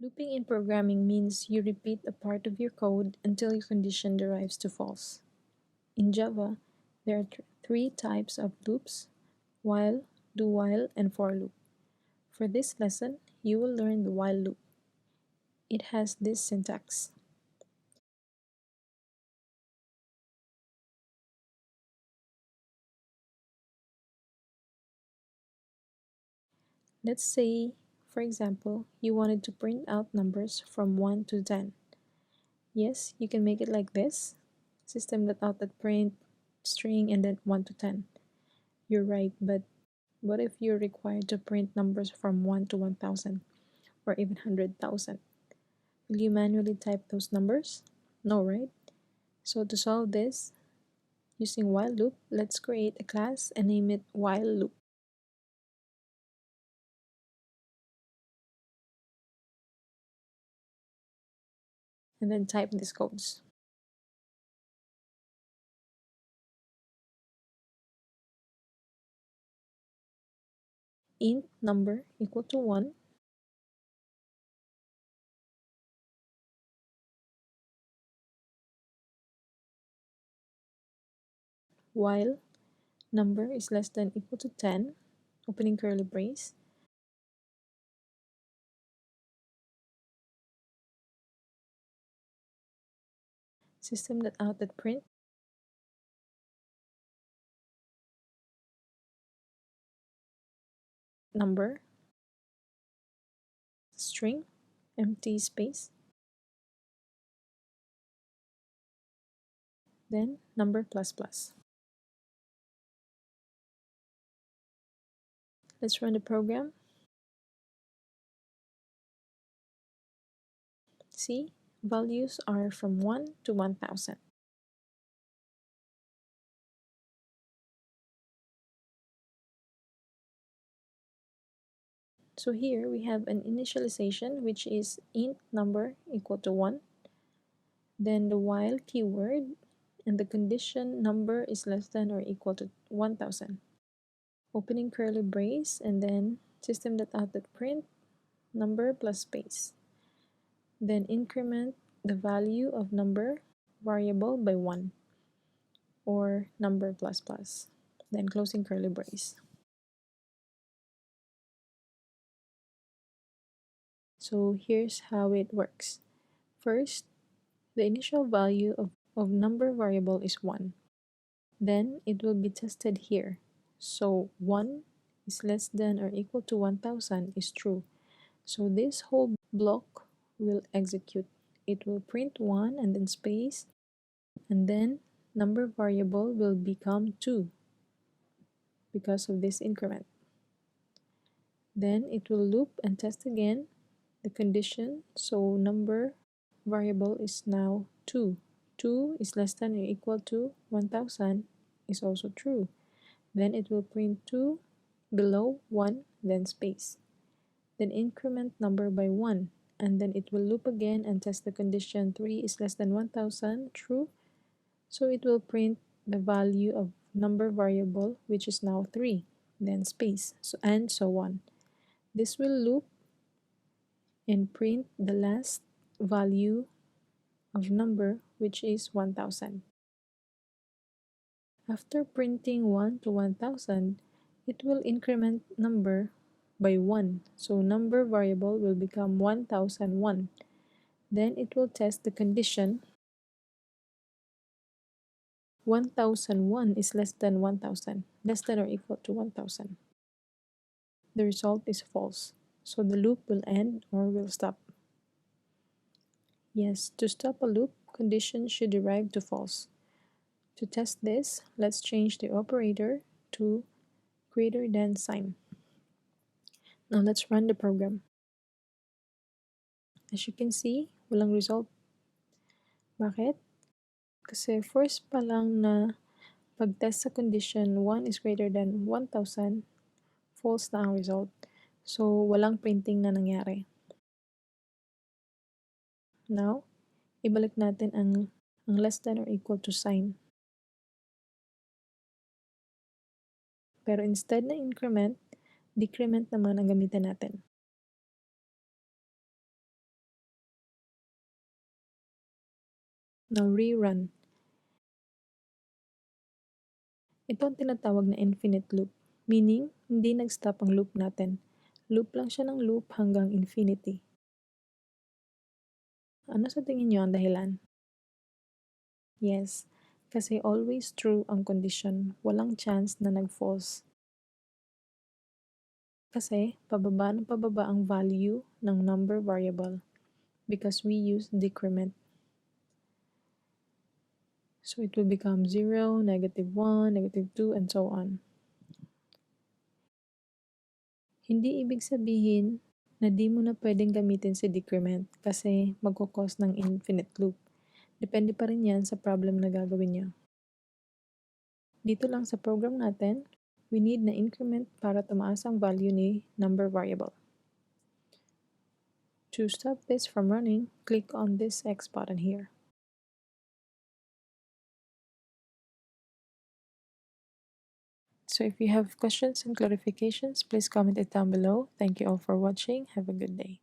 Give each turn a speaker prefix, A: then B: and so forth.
A: Looping in programming means you repeat a part of your code until your condition derives to false. In Java, there are three types of loops: while, do while, and for loop. For this lesson, you will learn the while loop. It has this syntax. Let's say, for example, you wanted to print out numbers from 1 to 10. Yes, you can make it like this. System.out.print string and then 1 to 10. You're right, but what if you're required to print numbers from 1 to 1000 or even 100,000? Will you manually type those numbers? No, right? So to solve this, using while loop, let's create a class and name it while loop. And then type these codes. Int number equal to 1. While number is less than equal to 10, opening curly brace. System.out.print number string empty space, then number plus plus. Let's run the program. See, values are from 1 to 1000. So here we have an initialization, which is int number equal to 1, then the while keyword, and the condition number is less than or equal to 1000. Opening curly brace, and then system.out.print number plus space. Then increment the value of number variable by 1, or number plus plus. Then closing curly brace. So here's how it works. First, the initial value of number variable is 1. Then it will be tested here. So 1 is less than or equal to 1000 is true. So this whole block will execute. It will print 1 and then space, and then number variable will become 2 because of this increment. Then it will loop and test again the condition, so number variable is now 2. 2 is less than or equal to 1000 is also true. Then it will print 2 below 1, then space. Then increment number by 1, and then it will loop again and test the condition 3 is less than 1000, true. So it will print the value of number variable, which is now 3, then space, and so on. This will loop and print the last value of number, which is 1000. After printing 1 to 1000, it will increment number by 1, so number variable will become 1001. Then it will test the condition 1001 is less than 1000, less than or equal to 1000. The result is false, so the loop will end or will stop. Yes, to stop a loop, condition should derive to false. To test this, let's change the operator to greater than sign. Now let's run the program. As you can see, walang result. Bakit? Kasi first pa lang na pag-test sa condition 1 is greater than 1000, false na ang result. So, walang printing na nangyari. Now, ibalik natin ang less than or equal to sign. Pero instead na increment, decrement naman ang gamitin natin. Now rerun. Ito ang tinatawag na infinite loop, meaning hindi nag-stop ang loop natin. Loop lang siya ng loop hanggang infinity. Ano sa tingin niyo ang dahilan? Yes, kasi always true ang condition, walang chance na nag-false. Kasi pababa ng pababa ang value ng number variable because we use decrement. So it will become 0, -1, -2, and so on. Hindi ibig sabihin na di mo na pwedeng gamitin si decrement kasi magkukos ng infinite loop. Depende pa rin yan sa problem na gagawin niyo. Dito lang sa program natin, we need na increment para tumaas ang value ni number variable. To stop this from running, click on this X button here. So if you have questions and clarifications, please comment it down below. Thank you all for watching. Have a good day.